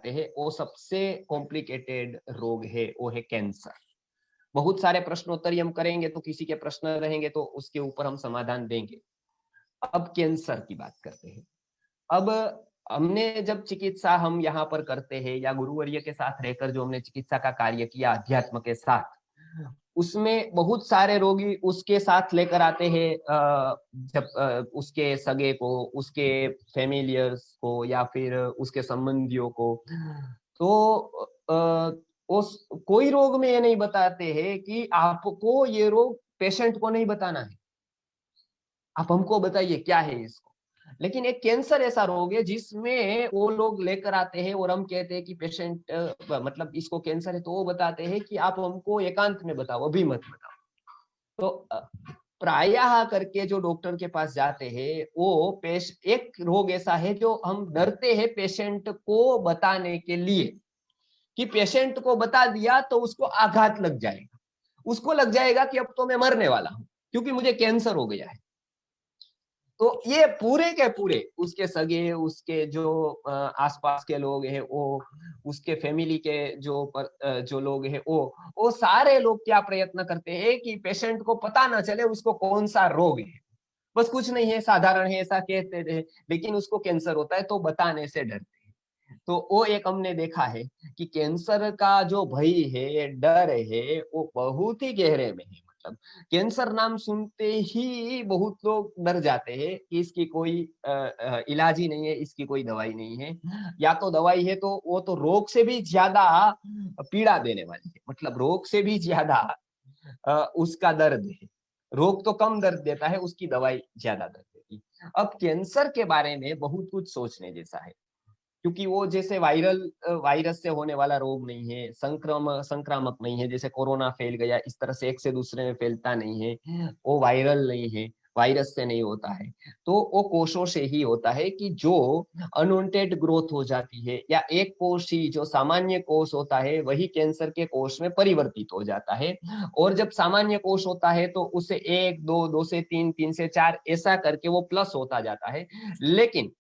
बताते हैं वो सबसे कॉम्प्लिकेटेड रोग है, वो है कैंसर। बहुत सारे प्रश्नोत्तरी हम करेंगे तो किसी के प्रश्न रहेंगे तो उसके ऊपर हम समाधान देंगे। अब कैंसर की बात करते हैं। अब हमने जब चिकित्सा हम यहाँ पर करते हैं या गुरुवर्य के साथ रहकर जो हमने चिकित्सा का कार्य किया अध्यात्म के साथ, उसमें बहुत सारे रोगी उसके साथ लेकर आते हैं, जब उसके सगे को, उसके फैमिलियर्स को या फिर उसके संबंधियों को। तो उस कोई रोग में ये नहीं बताते हैं कि आपको ये रोग पेशेंट को नहीं बताना है, आप हमको बताइए क्या है इसको। लेकिन एक कैंसर ऐसा रोग है जिसमें वो लोग लेकर आते हैं और हम कहते हैं कि पेशेंट मतलब इसको कैंसर है, तो वो बताते हैं कि आप हमको एकांत में बताओ, अभी मत बताओ। तो प्रायः करके जो डॉक्टर के पास जाते हैं वो एक रोग ऐसा है जो हम डरते हैं पेशेंट को बताने के लिए, कि पेशेंट को बता दिया तो उसको आघात लग जाएगा, उसको लग जाएगा कि अब तो मैं मरने वाला हूं क्योंकि मुझे कैंसर हो गया है। तो ये पूरे के पूरे उसके सगे, उसके जो आसपास के लोग हैं वो, उसके फैमिली के जो लोग हैं वो सारे लोग क्या प्रयत्न करते हैं कि पेशेंट को पता ना चले उसको कौन सा रोग है। बस कुछ नहीं है, साधारण है ऐसा कहते थे, लेकिन उसको कैंसर होता है तो बताने से डरते हैं। तो वो एक हमने देखा है कि कैंसर का जो भय है, डर है, वो बहुत ही गहरे में है। मतलब कैंसर नाम सुनते ही बहुत लोग डर जाते हैं कि इसकी कोई इलाज ही नहीं है, इसकी कोई दवाई नहीं है, या तो दवाई है तो वो तो रोग से भी ज्यादा पीड़ा देने वाली है, मतलब रोग से भी ज्यादा उसका दर्द है। रोग तो कम दर्द देता है, उसकी दवाई ज्यादा दर्द देती है। अब कैंसर के बारे में बहुत कुछ सोचने जैसा है, क्योंकि वो जैसे वायरस से होने वाला रोग नहीं है, संक्रामक नहीं है, जैसे कोरोना फैल गया इस तरह से एक से दूसरे में फैलता नहीं है, वो वायरल नहीं है, वायरस से नहीं होता है। तो वो कोषों से ही होता है कि जो अनवांटेड ग्रोथ हो जाती है, या एक कोष ही जो सामान्य कोष होता है वही कैंसर के कोष में परिवर्तित हो जाता है। और जब सामान्य कोष होता है तो उसे एक, दो, दो से तीन, तीन से चार ऐसा करके वो प्लस होता जाता है। लेकिन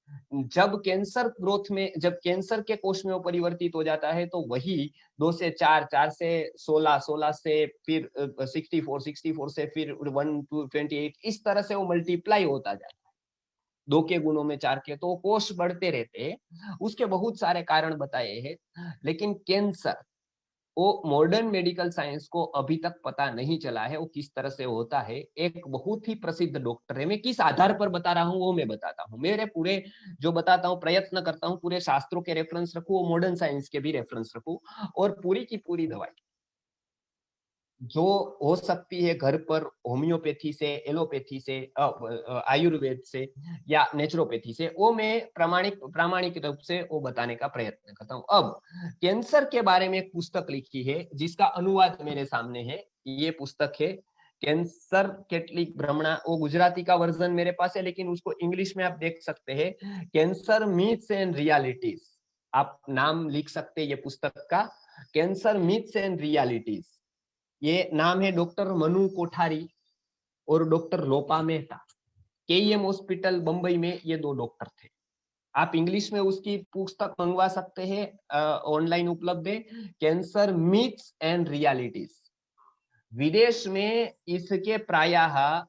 जब कैंसर के कोष में वो परिवर्तित हो जाता है तो वही 2 से 4, 4 से 16, 16 से फिर 64, 64 से फिर 128, इस तरह से वो मल्टीप्लाई होता जाता है, 2 के गुणों में 4 के, तो कोष बढ़ते रहते हैं। उसके बहुत सारे कारण बताए हैं, लेकिन कैंसर वो मॉडर्न मेडिकल साइंस को अभी तक पता नहीं चला है वो किस तरह से होता है। एक बहुत ही प्रसिद्ध डॉक्टर है, मैं किस आधार पर बता रहा हूँ वो मैं बताता हूँ, मेरे पूरे जो बताता हूँ प्रयत्न करता हूँ पूरे शास्त्रों के रेफरेंस रखूं, वो मॉडर्न साइंस के भी रेफरेंस रखूं, और पूरी की पूरी दवाई जो हो सकती है घर पर होम्योपैथी से, एलोपैथी से, आयुर्वेद से या नेचुरोपैथी से, वो मैं प्रामाणिक रूप से वो बताने का प्रयत्न करता हूँ। अब कैंसर के बारे में एक पुस्तक लिखी है जिसका अनुवाद मेरे सामने है, ये पुस्तक है कैंसर कैटलिक भ्रमणा, वो गुजराती का वर्जन मेरे पास है, लेकिन उसको इंग्लिश में आप देख सकते हैं, कैंसर मिथ्स एंड रियलिटीज, आप नाम लिख सकते हैं ये पुस्तक का, कैंसर मिथ्स एंड रियलिटीज। ये नाम है डॉक्टर मनु कोठारी और डॉक्टर लोपा मेहता, केईएम हॉस्पिटल बंबई में ये 2 डॉक्टर थे। आप इंग्लिश में उसकी पुस्तक मंगवा सकते हैं, ऑनलाइन उपलब्ध है, कैंसर मिथ्स एंड रियलिटीज। विदेश में इसके प्रायः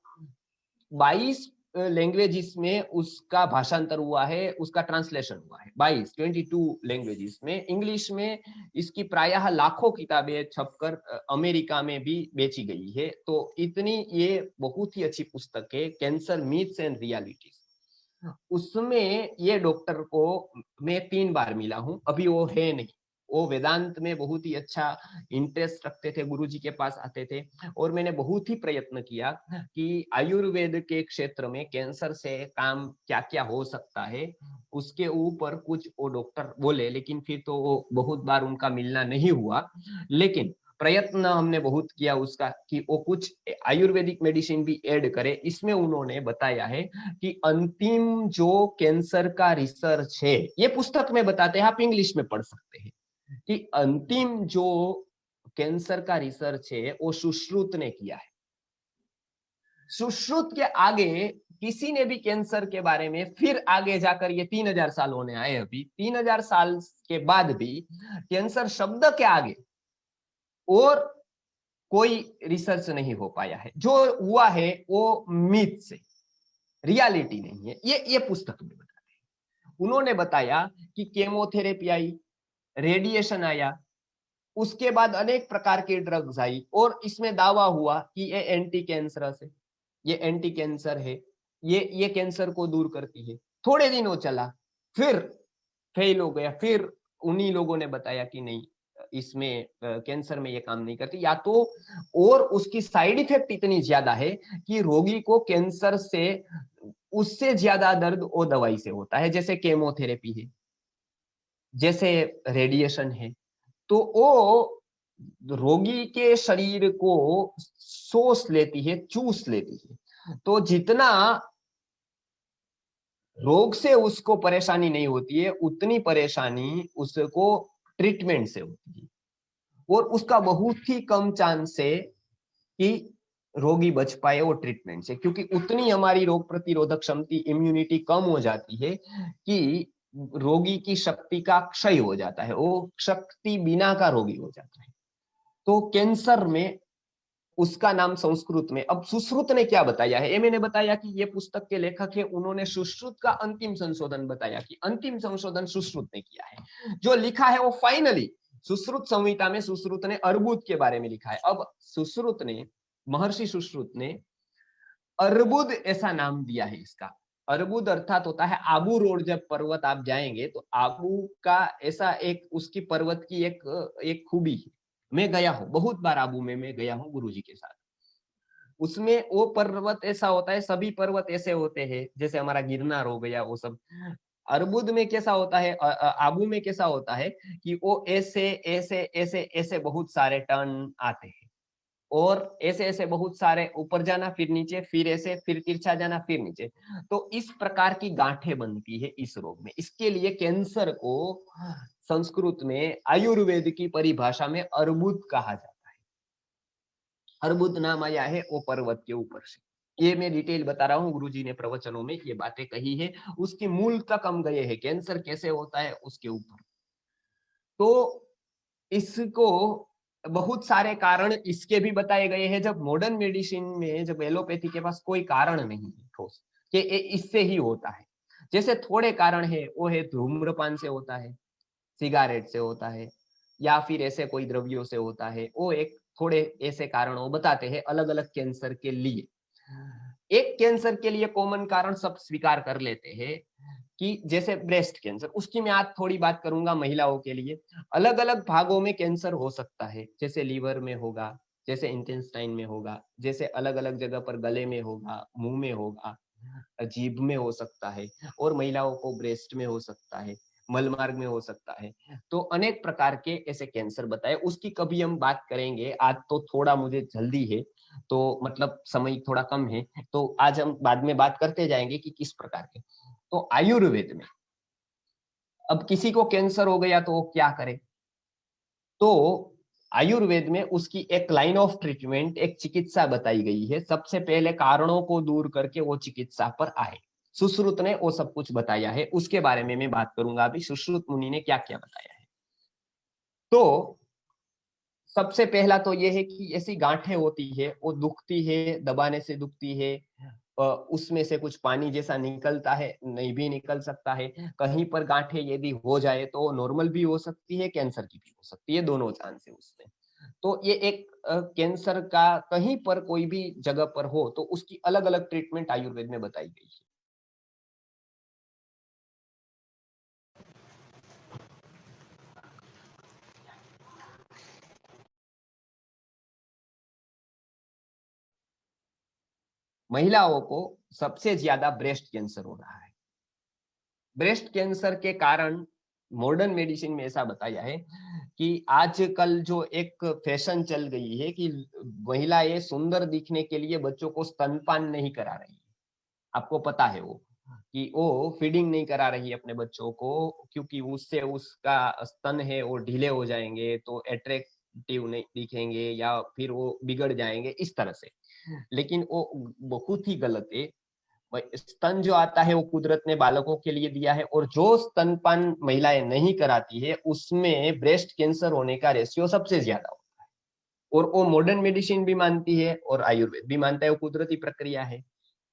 22 लैंग्वेजेस में उसका भाषांतर हुआ है, उसका ट्रांसलेशन हुआ है, 22 लैंग्वेजेस में। इंग्लिश में इसकी प्रायः लाखों किताबें छपकर अमेरिका में भी बेची गई है। तो इतनी ये बहुत ही अच्छी पुस्तक है कैंसर मिथ्स एंड रियलिटीज। उसमें ये डॉक्टर को मैं 3 बार मिला हूं, अभी वो है नहीं, वो वेदांत में बहुत ही अच्छा इंटरेस्ट रखते थे, गुरुजी के पास आते थे, और मैंने बहुत ही प्रयत्न किया कि आयुर्वेद के क्षेत्र में कैंसर से काम क्या क्या हो सकता है उसके ऊपर कुछ वो डॉक्टर बोले, लेकिन फिर तो वो बहुत बार उनका मिलना नहीं हुआ। लेकिन प्रयत्न हमने बहुत किया उसका कि वो कुछ आयुर्वेदिक मेडिसिन भी ऐड करे। इसमें उन्होंने बताया है कि अंतिम जो कैंसर का रिसर्च है, ये पुस्तक में बताते हैं, आप इंग्लिश में पढ़ सकते हैं, कि अंतिम जो कैंसर का रिसर्च है वो सुश्रुत ने किया है। सुश्रुत के आगे किसी ने भी कैंसर के बारे में फिर आगे जाकर, ये 3000 साल होने आए, अभी 3000 साल के बाद भी कैंसर शब्द के आगे और कोई रिसर्च नहीं हो पाया है। जो हुआ है वो मिथ से, रियलिटी नहीं है। ये पुस्तक में बताते हैं। उन्होंने बताया कि केमोथेरेपी आई, रेडिएशन आया, उसके बाद अनेक प्रकार की ड्रग्स आई और इसमें दावा हुआ कि ये एंटी कैंसरस है, ये एंटी कैंसर है, ये कैंसर को दूर करती है। थोड़े दिनों चला, फिर फेल हो गया। फिर उन्हीं लोगों ने बताया कि नहीं, इसमें कैंसर में ये काम नहीं करती, या तो और उसकी साइड इफेक्ट इतनी ज्यादा है कि रोगी को कैंसर से उससे ज्यादा दर्द वो दवाई से होता है, जैसे केमोथेरेपी है, जैसे रेडिएशन है। तो वो रोगी के शरीर को सोच लेती है, चूस लेती है। तो जितना रोग से उसको परेशानी नहीं होती है, उतनी परेशानी उसको ट्रीटमेंट से होती है। और उसका बहुत ही कम चांस है कि रोगी बच पाए वो ट्रीटमेंट से, क्योंकि उतनी हमारी रोग प्रतिरोधक क्षमता, इम्यूनिटी कम हो जाती है कि रोगी की शक्ति का क्षय हो जाता है, वो शक्ति बिना का रोगी हो जाता है। तो कैंसर में उसका नाम संस्कृत में, अब सुश्रुत ने क्या बताया है, ये मैंने बताया कि ये पुस्तक के लेखक है, उन्होंने सुश्रुत का अंतिम संशोधन बताया कि अंतिम संशोधन सुश्रुत ने किया है। जो लिखा है वो फाइनली सुश्रुत संहिता में सुश्रुत ने अर्बुद के बारे में लिखा है। अब सुश्रुत ने, महर्षि सुश्रुत ने अर्बुद ऐसा नाम दिया है इसका। अर्बुद अर्थात होता है आबू रोड। जब पर्वत आप जाएंगे तो आबू का ऐसा एक, उसकी पर्वत की एक खूबी है। मैं गया हूँ बहुत बार आबू में, मैं गया हूँ गुरुजी के साथ। उसमें वो पर्वत ऐसा होता है, सभी पर्वत ऐसे होते हैं जैसे हमारा गिरनार हो गया वो सब। अर्बुद में कैसा होता है, आबू में कैसा होता है कि वो ऐसे ऐसे ऐसे ऐसे बहुत सारे टर्न आते हैं, और ऐसे ऐसे बहुत सारे ऊपर जाना, फिर नीचे, फिर ऐसे, फिर तिरछा जाना, फिर नीचे। तो इस प्रकार की गांठें बनती है इस रोग में। इसके लिए कैंसर को संस्कृत में, आयुर्वेद की परिभाषा में अर्बुद कहा जाता है। अर्बुद नाम आया है वो पर्वत के ऊपर से। ये मैं डिटेल बता रहा हूँ, गुरुजी ने प्रवचनों में ये बातें कही है। उसकी मूल तक हम गए हैं, कैंसर कैसे होता है उसके ऊपर। तो इसको बहुत सारे कारण इसके भी बताए गए हैं। जब मॉडर्न मेडिसिन में, जब एलोपैथी के पास कोई कारण नहीं है ठोस कि इससे ही होता है, जैसे थोड़े कारण है, वो है धूम्रपान से होता है, सिगारेट से होता है, या फिर ऐसे कोई द्रव्यों से होता है। वो एक थोड़े ऐसे कारण वो बताते हैं अलग अलग कैंसर के लिए। एक कैंसर के लिए कॉमन कारण सब स्वीकार कर लेते हैं कि जैसे ब्रेस्ट कैंसर, उसकी मैं आज थोड़ी बात करूंगा महिलाओं के लिए। अलग अलग भागों में कैंसर हो सकता है, जैसे लीवर में होगा, जैसे इंटेस्टाइन में होगा, जैसे अलग अलग जगह पर गले में होगा, मुंह में होगा, जीभ में हो सकता है, और महिलाओं को ब्रेस्ट में हो सकता है, मल मार्ग में हो सकता है। तो अनेक प्रकार के ऐसे कैंसर बताए, उसकी कभी हम बात करेंगे। आज तो थोड़ा मुझे जल्दी है, तो मतलब समय थोड़ा कम है, तो आज हम बाद में बात करते जाएंगे कि किस प्रकार के। तो आयुर्वेद में अब किसी को कैंसर हो गया तो वो क्या करे, तो आयुर्वेद में उसकी एक लाइन ऑफ ट्रीटमेंट, एक चिकित्सा बताई गई है। सबसे पहले कारणों को दूर करके वो चिकित्सा पर आए। सुश्रुत ने वो सब कुछ बताया है, उसके बारे में मैं बात करूंगा अभी, सुश्रुत मुनि ने क्या क्या बताया है। तो सबसे पहला तो ये है कि ऐसी गांठें होती है, वो दुखती है, दबाने से दुखती है, उसमें से कुछ पानी जैसा निकलता है, नहीं भी निकल सकता है। कहीं पर गांठें यदि हो जाए तो नॉर्मल भी हो सकती है, कैंसर की भी हो सकती है, दोनों चांस है उसमें। तो ये एक कैंसर का कहीं पर कोई भी जगह पर हो तो उसकी अलग अलग ट्रीटमेंट आयुर्वेद में बताई गई है। महिलाओं को सबसे ज्यादा ब्रेस्ट कैंसर हो रहा है। ब्रेस्ट कैंसर के कारण मॉडर्न मेडिसिन में ऐसा बताया है कि आजकल जो एक फैशन चल गई है कि महिलाएं सुंदर दिखने के लिए बच्चों को स्तनपान नहीं करा रही है। आपको पता है वो कि वो फीडिंग नहीं करा रही है अपने बच्चों को, क्योंकि उससे उसका स्तन है वो ढीले हो जाएंगे, तो अट्रैक्टिव नहीं दिखेंगे, या फिर वो बिगड़ जाएंगे इस तरह से। लेकिन वो बहुत ही गलत है। स्तन जो आता है वो कुदरत ने बालकों के लिए दिया है, और जो स्तनपान महिलाएं नहीं कराती है उसमें ब्रेस्ट कैंसर होने का रेशियो सबसे ज्यादा होता है। और वो मॉडर्न मेडिसिन भी मानती है और आयुर्वेद भी मानता है, वो कुदरती प्रक्रिया है।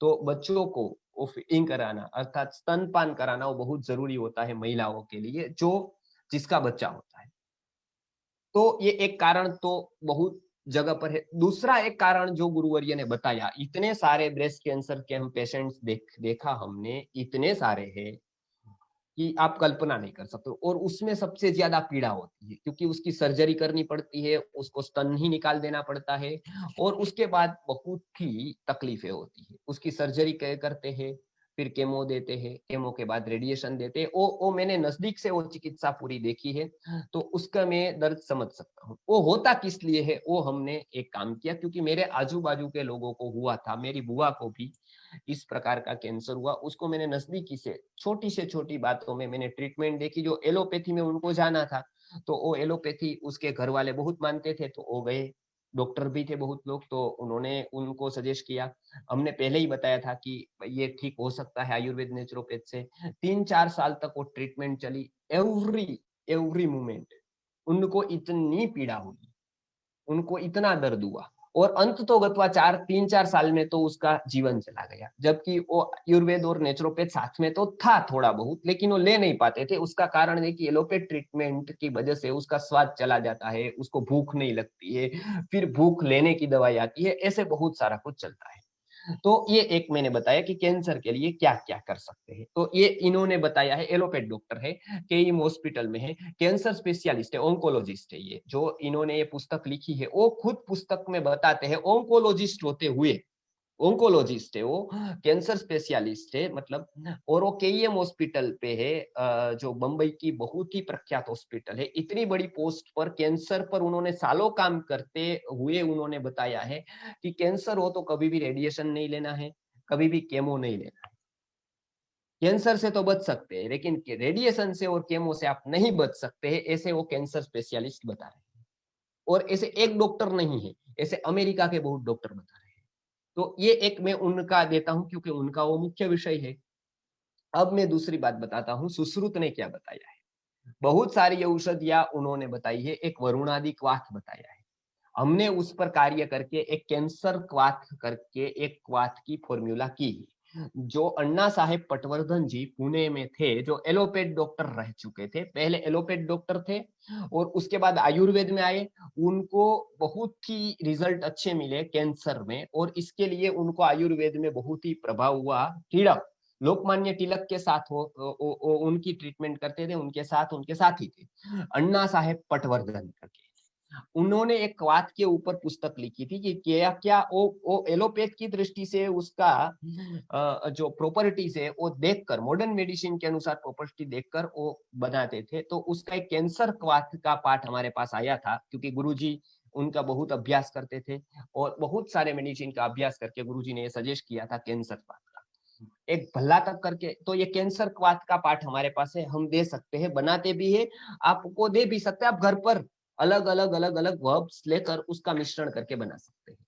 तो बच्चों को वो फीडिंग कराना अर्थात स्तनपान कराना वो बहुत जरूरी होता है महिलाओं के लिए, जो जिसका बच्चा होता है। तो ये एक कारण तो बहुत जगह पर है। दूसरा एक कारण जो गुरुवर्य ने बताया, इतने सारे ब्रेस्ट कैंसर के हम पेशेंट्स देखा हमने, इतने सारे हैं कि आप कल्पना नहीं कर सकते। और उसमें सबसे ज्यादा पीड़ा होती है क्योंकि उसकी सर्जरी करनी पड़ती है, उसको स्तन ही निकाल देना पड़ता है, और उसके बाद बहुत ही तकलीफें होती है। उसकी सर्जरी करते हैं, फिर केमो देते हैं, केमो के बाद रेडिएशन देते हैं। वो मैंने नजदीक से वो चिकित्सा पूरी देखी है, तो उसका मैं दर्द समझ सकता हूँ। वो होता किस लिए है, वो हमने एक काम किया क्योंकि मेरे आजू बाजू के लोगों को हुआ था, मेरी बुआ को भी इस प्रकार का कैंसर हुआ। उसको मैंने नजदीकी से छोटी बातों में मैंने ट्रीटमेंट देखी। जो एलोपैथी में उनको जाना था, तो वो एलोपैथी उसके घर वाले बहुत मानते थे, तो वो गए। डॉक्टर भी थे बहुत लोग, तो उन्होंने उनको सजेस्ट किया। हमने पहले ही बताया था कि ये ठीक हो सकता है आयुर्वेद नेचुरोपैथ से। 3-4 साल तक वो ट्रीटमेंट चली। एवरी एवरी मोमेंट उनको इतनी पीड़ा हुई, उनको इतना दर्द हुआ, और अंत तो गत्वा 3-4 साल में तो उसका जीवन चला गया। जबकि वो आयुर्वेद और नेचुरोपैथ साथ में तो था थोड़ा बहुत, लेकिन वो ले नहीं पाते थे। उसका कारण है कि एलोपैथ ट्रीटमेंट की वजह से उसका स्वाद चला जाता है, उसको भूख नहीं लगती है, फिर भूख लेने की दवाई आती है, ऐसे बहुत सारा कुछ चलता है। तो ये एक मैंने बताया कि कैंसर के लिए क्या क्या कर सकते हैं। तो ये इन्होंने बताया है, एलोपैथ डॉक्टर है, केईएम हॉस्पिटल में है, कैंसर स्पेशलिस्ट है, ऑन्कोलॉजिस्ट है। ये जो इन्होंने ये पुस्तक लिखी है, वो खुद पुस्तक में बताते हैं ऑन्कोलॉजिस्ट होते हुए, ओंकोलॉजिस्ट है वो, कैंसर स्पेशलिस्ट है मतलब। और वो केईएम हॉस्पिटल पे है, जो बंबई की बहुत ही प्रख्यात हॉस्पिटल है। इतनी बड़ी पोस्ट पर कैंसर पर उन्होंने सालों काम करते हुए उन्होंने बताया है कि कैंसर हो तो कभी भी रेडिएशन नहीं लेना है, कभी भी केमो नहीं लेना है। कैंसर से तो बच सकते हैं, लेकिन रेडिएशन से और केमो से आप नहीं बच सकते हैं, ऐसे वो कैंसर स्पेशलिस्ट बता रहे हैं। और ऐसे एक डॉक्टर नहीं है, ऐसे अमेरिका के बहुत डॉक्टर बता रहे हैं। तो ये एक मैं उनका देता हूं क्योंकि उनका वो मुख्य विषय है। अब मैं दूसरी बात बताता हूं, सुश्रुत ने क्या बताया है। बहुत सारी औषधियां उन्होंने बताई है, एक वरुणादि क्वाथ बताया है। हमने उस पर कार्य करके एक कैंसर क्वाथ करके एक क्वाथ की फॉर्मूला की। जो अन्ना साहेब पटवर्धन जी पुणे में थे, जो एलोपैथ डॉक्टर रह चुके थे, पहले एलोपैथ डॉक्टर थे और उसके बाद आयुर्वेद में आए। उनको बहुत ही रिजल्ट अच्छे मिले कैंसर में, और इसके लिए उनको आयुर्वेद में बहुत ही प्रभाव हुआ। तिलक, लोकमान्य तिलक के साथ उनकी ट्रीटमेंट करते थे, उनके साथ ही थे अन्ना साहेब पटवर्धन करके। उन्होंने एक क्वाथ के ऊपर पुस्तक लिखी थी कि क्या क्या वो एलोपैथ की दृष्टि से उसका जो प्रॉपर्टीज है वो देखकर, मॉडर्न मेडिसिन के अनुसार प्रॉपर्टी देखकर वो बनाते थे। तो उसका एक कैंसर क्वाथ का पाठ हमारे पास आया था, क्योंकि गुरुजी उनका बहुत अभ्यास करते थे और बहुत सारे मेडिसिन का अभ्यास करके गुरुजी ने ये सजेस्ट किया था कैंसर क्वाथ का, एक भल्ला तक करके। तो ये कैंसर क्वाथ का पाठ हमारे पास है, हम दे सकते हैं, बनाते भी है, आपको दे भी सकते हैं। आप घर पर अलग अलग वर्ब्स लेकर उसका मिश्रण करके बना सकते हैं।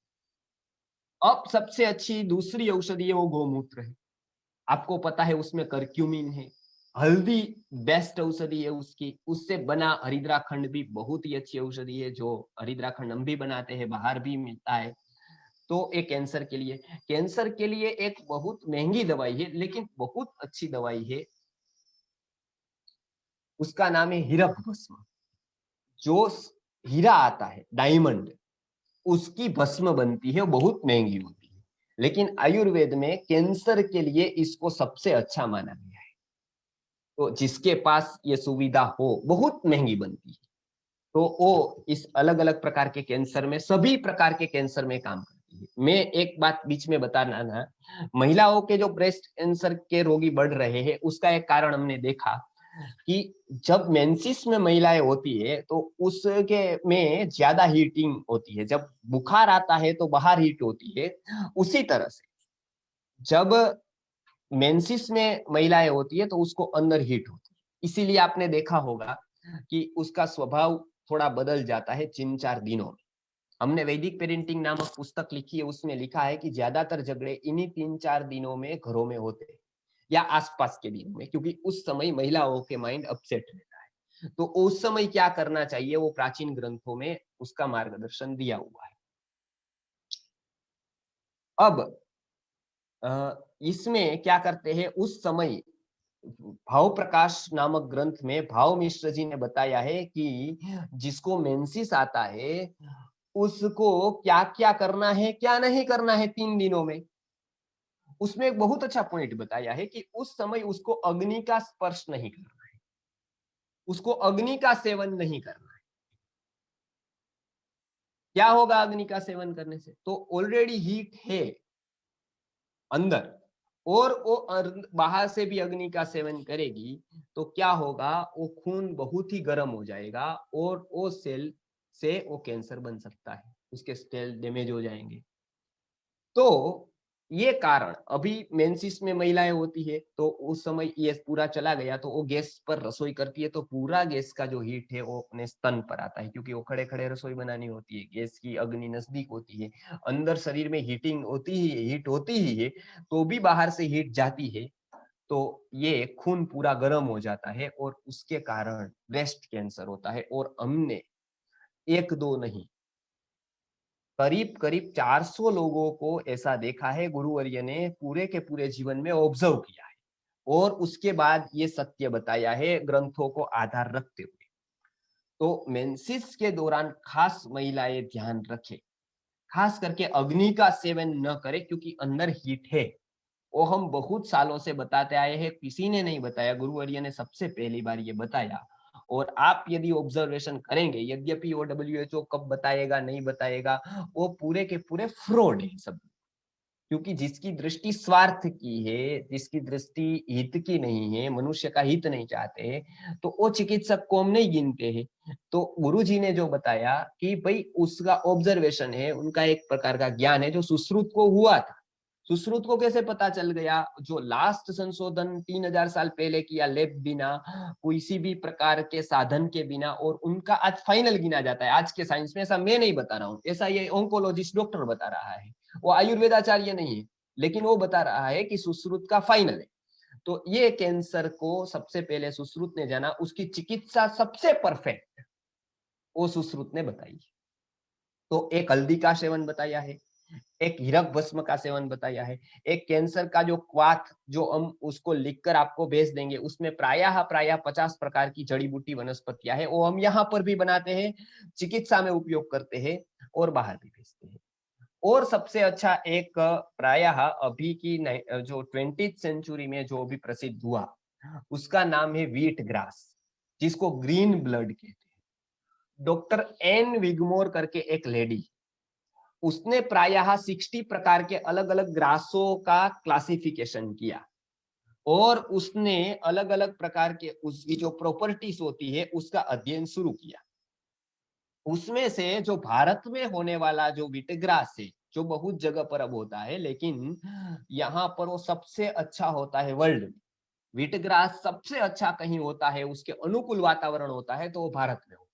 अब सबसे अच्छी दूसरी औषधि है वो गोमूत्र है। आपको पता है उसमें करक्यूमिन है। हल्दी बेस्ट औषधि है उसकी, उससे बना हरिद्राखंड भी बहुत ही अच्छी औषधि है। जो हरिद्राखंड हम भी बनाते हैं, बाहर भी मिलता है। तो एक कैंसर के लिए एक बहुत महंगी दवाई है, लेकिन बहुत अच्छी दवाई है। उसका नाम है हीरक भस्म। जो हीरा आता है, डायमंड, उसकी भस्म बनती है, बहुत महंगी होती है। लेकिन आयुर्वेद में कैंसर के लिए इसको सबसे अच्छा माना गया है। तो जिसके पास ये सुविधा हो, बहुत महंगी बनती है, तो वो इस अलग अलग प्रकार के कैंसर में, सभी प्रकार के कैंसर में काम करती है। मैं एक बात बीच में बताना ना, महिलाओं के जो ब्रेस्ट कैंसर के रोगी बढ़ रहे हैं, उसका एक कारण हमने देखा कि जब मेंसिस में महिलाएं होती है तो उसके में ज्यादा हीटिंग होती है। जब बुखार आता है तो बाहर हीट होती है, उसी तरह से जब मेंसिस में महिलाएं होती है तो उसको अंदर हीट होती है। इसीलिए आपने देखा होगा कि उसका स्वभाव थोड़ा बदल जाता है 3-4 दिनों में। हमने वैदिक पेरेंटिंग नामक पुस्तक लिखी है, उसमें लिखा है कि ज्यादातर झगड़े इन्हीं 3-4 दिनों में घरों में होते हैं या आसपास के दिनों में, क्योंकि उस समय महिलाओं के माइंड अपसेट रहता है। तो उस समय क्या करना चाहिए, वो प्राचीन ग्रंथों में उसका मार्गदर्शन दिया हुआ है। अब इसमें क्या करते हैं, उस समय भाव प्रकाश नामक ग्रंथ में भाव मिश्र जी ने बताया है कि जिसको मेंसिस आता है उसको क्या क्या करना है, क्या नहीं करना है 3 दिनों में। उसमें एक बहुत अच्छा पॉइंट बताया है कि उस समय उसको अग्नि का स्पर्श नहीं करना है, उसको अग्नि का सेवन नहीं करना है। क्या होगा अग्नि का सेवन करने से, तो ऑलरेडी हीट है अंदर, और वो बाहर से भी अग्नि का सेवन करेगी तो क्या होगा, वो खून बहुत ही गर्म हो जाएगा और वो सेल से वो कैंसर बन सकता है, उसके सेल डैमेज हो जाएंगे। तो ये कारण, अभी मेंसिस में महिलाएं होती है तो उस समय ये पूरा चला गया तो वो गैस पर रसोई करती है, तो पूरा गैस का जो हीट है वो अपने स्तन पर आता है, क्योंकि वो खड़े खड़े रसोई बनानी होती है, गैस की अग्नि नजदीक होती है, अंदर शरीर में हीटिंग होती ही, हीट होती ही है, तो भी बाहर से हीट जाती है, तो ये खून पूरा गर्म हो जाता है और उसके कारण ब्रेस्ट कैंसर होता है। और हमने एक दो नहीं, करीब करीब 400 लोगों को ऐसा देखा है, गुरुवर्य ने पूरे के पूरे जीवन में ऑब्जर्व किया है और उसके बाद ये सत्य बताया है ग्रंथों को आधार रखते हुए। तो मेंसिस के दौरान खास महिलाएं ध्यान रखें, खास करके अग्नि का सेवन न करें, क्योंकि अंदर हीट है। वो हम बहुत सालों से बताते आए हैं, किसी ने नहीं बताया, गुरुवर्य ने सबसे पहली बार ये बताया। और आप यदि ऑब्जर्वेशन करेंगे, यद्यपि वो WHO कब बताएगा नहीं बताएगा, वो पूरे के पूरे फ्रॉड है सब, क्योंकि जिसकी दृष्टि स्वार्थ की है, जिसकी दृष्टि हित की नहीं है, मनुष्य का हित नहीं चाहते, तो वो चिकित्सक को हम नहीं गिनते हैं। तो गुरु जी ने जो बताया कि भाई उसका ऑब्जर्वेशन है, उनका एक प्रकार का ज्ञान है जो सुश्रुत को हुआ था। सुश्रुत को कैसे पता चल गया, जो लास्ट संशोधन 3000 साल पहले किया, लैब बिना, किसी भी प्रकार के साधन के बिना, और उनका आज फाइनल गिना जाता है आज के साइंस में। ऐसा मैं नहीं बता रहा हूँ, ऐसा ये ऑन्कोलॉजिस्ट डॉक्टर बता रहा है, वो आयुर्वेदाचार्य नहीं है, लेकिन वो बता रहा है कि सुश्रुत का फाइनल है। तो ये कैंसर को सबसे पहले सुश्रुत ने जाना, उसकी चिकित्सा सबसे परफेक्ट वो सुश्रुत ने बताई। तो एक हल्दी का सेवन बताया है, एक हीरक भस्म का सेवन बताया है, एक कैंसर का जो क्वाथ, जो हम उसको लिखकर आपको भेज देंगे, उसमें प्रायः 50 प्रकार की जड़ी बूटी वनस्पतियां है, वो हम यहाँ पर भी बनाते हैं, चिकित्सा में उपयोग करते हैं और बाहर भी भेजते हैं। और सबसे अच्छा एक प्रायः अभी की जो 20th सेंचुरी में जो भी प्रसिद्ध हुआ, उसका नाम है व्हीट ग्रास, जिसको ग्रीन ब्लड कहते हैं। डॉक्टर एन विगमोर करके एक लेडी, उसने प्रायः 60 प्रकार के अलग अलग ग्रासों का क्लासिफिकेशन किया और उसने अलग अलग प्रकार के उसकी जो प्रॉपर्टीज होती है उसका अध्ययन शुरू किया। उसमें से जो भारत में होने वाला जो विटग्रास है, जो बहुत जगह पर अब होता है, लेकिन यहाँ पर वो सबसे अच्छा होता है वर्ल्ड में। विटग्रास सबसे अच्छा कहीं होता है, उसके अनुकूल वातावरण होता है, तो वो भारत में होता है।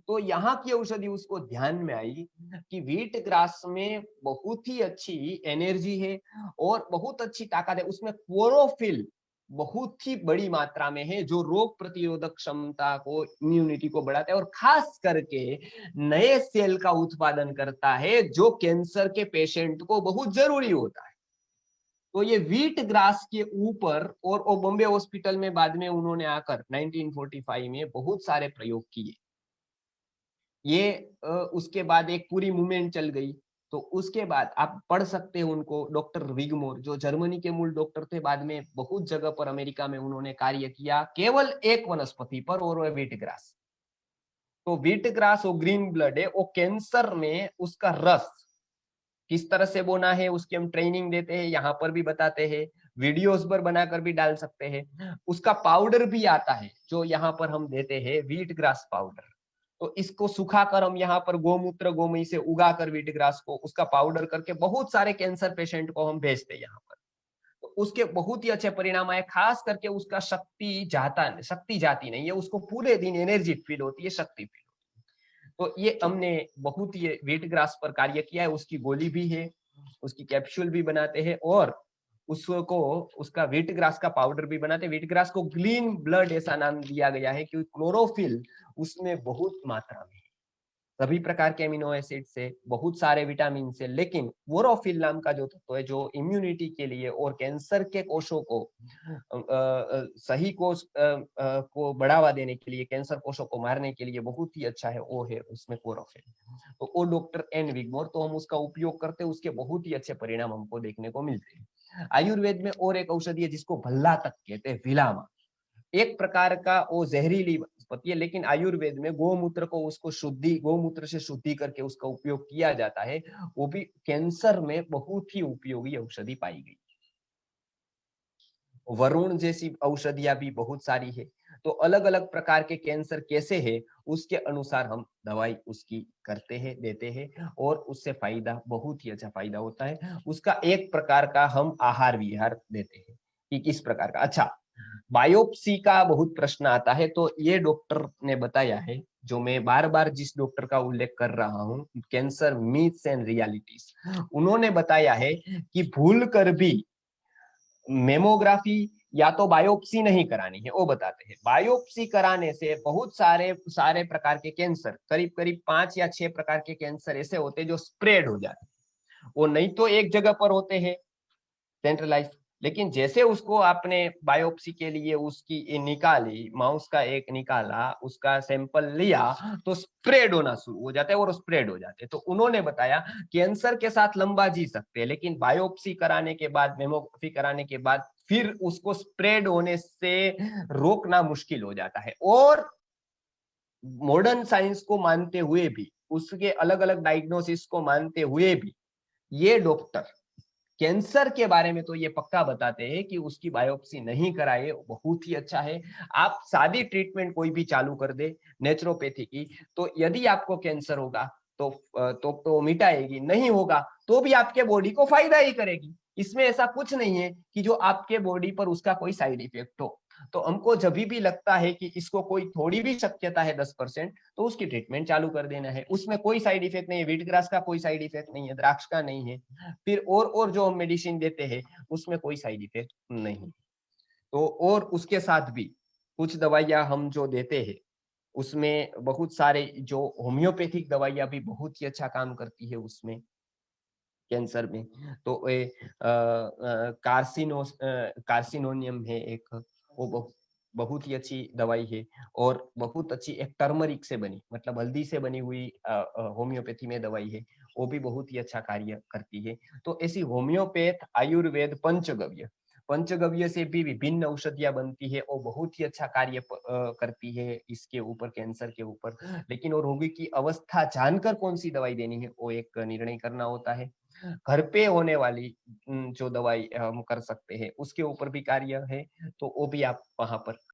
तो यहाँ की औषधि उसको ध्यान में आई कि व्हीट ग्रास में बहुत ही अच्छी एनर्जी है और बहुत अच्छी ताकत है, उसमें क्लोरोफिल बहुत ही बड़ी मात्रा में है, जो रोग प्रतिरोधक क्षमता को, इम्यूनिटी को बढ़ाता है और खास करके नए सेल का उत्पादन करता है, जो कैंसर के पेशेंट को बहुत जरूरी होता है। तो ये व्हीट ग्रास के ऊपर, और वो बॉम्बे हॉस्पिटल में बाद में उन्होंने आकर 1945 में बहुत सारे प्रयोग किए। ये उसके बाद एक पूरी मूवमेंट चल गई। तो उसके बाद आप पढ़ सकते हैं उनको, डॉक्टर विगमोर जो जर्मनी के मूल डॉक्टर थे, बाद में बहुत जगह पर अमेरिका में उन्होंने कार्य किया केवल एक वनस्पति पर, और वह व्हीट ग्रास। तो व्हीट ग्रास वो ग्रीन ब्लड है, वो कैंसर में उसका रस किस तरह से बोना है उसकी हम ट्रेनिंग देते हैं, यहाँ पर भी बताते हैं, वीडियोस पर बनाकर भी डाल सकते हैं। उसका पाउडर भी आता है जो यहाँ पर हम देते हैं, व्हीट ग्रास पाउडर। तो इसको सुखाकर हम यहाँ पर गोमूत्र गोमई से उगाकर व्हीट ग्रास को उसका पाउडर करके बहुत सारे कैंसर पेशेंट को हम भेजते हैं यहाँ पर। तो उसके बहुत ही अच्छे परिणाम आए, खास करके उसका शक्ति जाती नहीं है, उसको पूरे दिन एनर्जी फील होती है, शक्ति फील। तो ये हमने बहुत ही व्हीट ग्रास पर कार्य किया है, उसकी गोली भी है, उसकी कैप्सूल भी बनाते हैं और उसको उसका व्हीट ग्रास का पाउडर भी बनाते हैं। व्हीट ग्रास को ग्रीन ब्लड ऐसा नाम दिया गया है क्योंकि क्लोरोफिल उसमें बहुत मात्रा में है, सभी प्रकार के अमीनो एसिड से, बहुत सारे विटामिन से, लेकिन क्लोरोफिल नाम का जो तत्व है जो इम्यूनिटी के लिए और कैंसर के कोषों को सही कोष को बढ़ावा देने के लिए, कैंसर कोषों को मारने के लिए बहुत ही अच्छा है, वो है उसमें क्लोरोफिल। तो वो डॉक्टर एन विगमोर, तो हम उसका उपयोग करते हैं, उसके बहुत ही अच्छे परिणाम हमको देखने को मिलते हैं। आयुर्वेद में और एक औषधि है जिसको भल्ला तक कहते हैं, विलामा, एक प्रकार का वो जहरीली वनस्पति है, लेकिन आयुर्वेद में गोमूत्र को उसको गोमूत्र से शुद्धि करके उसका उपयोग किया जाता है, वो भी कैंसर में बहुत ही उपयोगी औषधि पाई गई। वरुण जैसी औषधियां भी बहुत सारी है। तो अलग अलग प्रकार के कैंसर कैसे है उसके अनुसार हम दवाई उसकी करते हैं, देते हैं और उससे फायदा, बहुत ही अच्छा फायदा होता है। उसका एक प्रकार का हम आहार विहार देते हैं कि किस प्रकार का। अच्छा, बायोप्सी का बहुत प्रश्न आता है, तो ये डॉक्टर ने बताया है, जो मैं बार बार जिस डॉक्टर का उल्लेख कर रहा हूँ, कैंसर मीथ्स एंड रियलिटीज, उन्होंने बताया है कि भूल कर भी मेमोग्राफी या तो बायोप्सी नहीं करानी है। वो बताते हैं बायोप्सी कराने से बहुत सारे सारे प्रकार के कैंसर, करीब करीब 5 या 6 प्रकार के कैंसर ऐसे होते हैं जो स्प्रेड हो जाते हैं। वो नहीं तो एक जगह पर होते हैं सेंट्रलाइज, लेकिन जैसे उसको आपने बायोप्सी के लिए उसकी निकाली, माउस का एक निकाला, उसका सैंपल लिया, तो स्प्रेड होना शुरू हो जाता है और स्प्रेड हो जाते हैं। तो उन्होंने बताया कैंसर के साथ लंबा जी सकते हैं, लेकिन बायोप्सी कराने के बाद, मेमोग्राफी कराने के बाद फिर उसको स्प्रेड होने से रोकना मुश्किल हो जाता है। और मॉडर्न साइंस को मानते हुए भी, उसके अलग अलग डायग्नोसिस को मानते हुए भी, ये डॉक्टर कैंसर के बारे में तो ये पक्का बताते हैं कि उसकी बायोप्सी नहीं कराए, बहुत ही अच्छा है। आप सादी ट्रीटमेंट कोई भी चालू कर दे नेचुरोपैथी की, तो यदि आपको कैंसर होगा तो मिटाएगी, नहीं होगा तो भी आपके बॉडी को फायदा ही करेगी। इसमें ऐसा कुछ नहीं है कि जो आपके बॉडी पर उसका कोई साइड इफेक्ट हो। तो हमको जब भी लगता है कि इसको कोई थोड़ी भी शक्यता है 10%, तो उसकी ट्रीटमेंट चालू कर देना है। उसमें कोई साइड इफेक्ट नहीं है, व्हीट ग्रास का कोई साइड इफेक्ट नहीं है, द्राक्ष का नहीं है, फिर और जो हम मेडिसिन देते हैं उसमें कोई साइड इफेक्ट नहीं। तो और उसके साथ भी कुछ दवाइयां हम जो देते हैं उसमें बहुत सारे जो होम्योपैथिक दवाइयां भी बहुत ही अच्छा काम करती है उसमें, कैंसर में। तो कार्सिनोनियम है एक, वो बहुत ही अच्छी दवाई है। और बहुत अच्छी एक टर्मरिक से बनी, मतलब हल्दी से बनी हुई होम्योपैथी में दवाई है, वो भी बहुत ही अच्छा कार्य करती है। तो ऐसी होम्योपैथ, आयुर्वेद, पंचगव्य, पंचगव्य से भी विभिन्न औषधियां बनती है, वो बहुत ही अच्छा कार्य करती है इसके ऊपर, कैंसर के ऊपर। लेकिन वो रोगी की अवस्था जानकर कौन सी दवाई देनी है वो एक निर्णय करना होता है। घर पे होने वाली जो दवाई हम कर सकते हैं उसके ऊपर भी कार्य है, तो वो भी आप वहां पर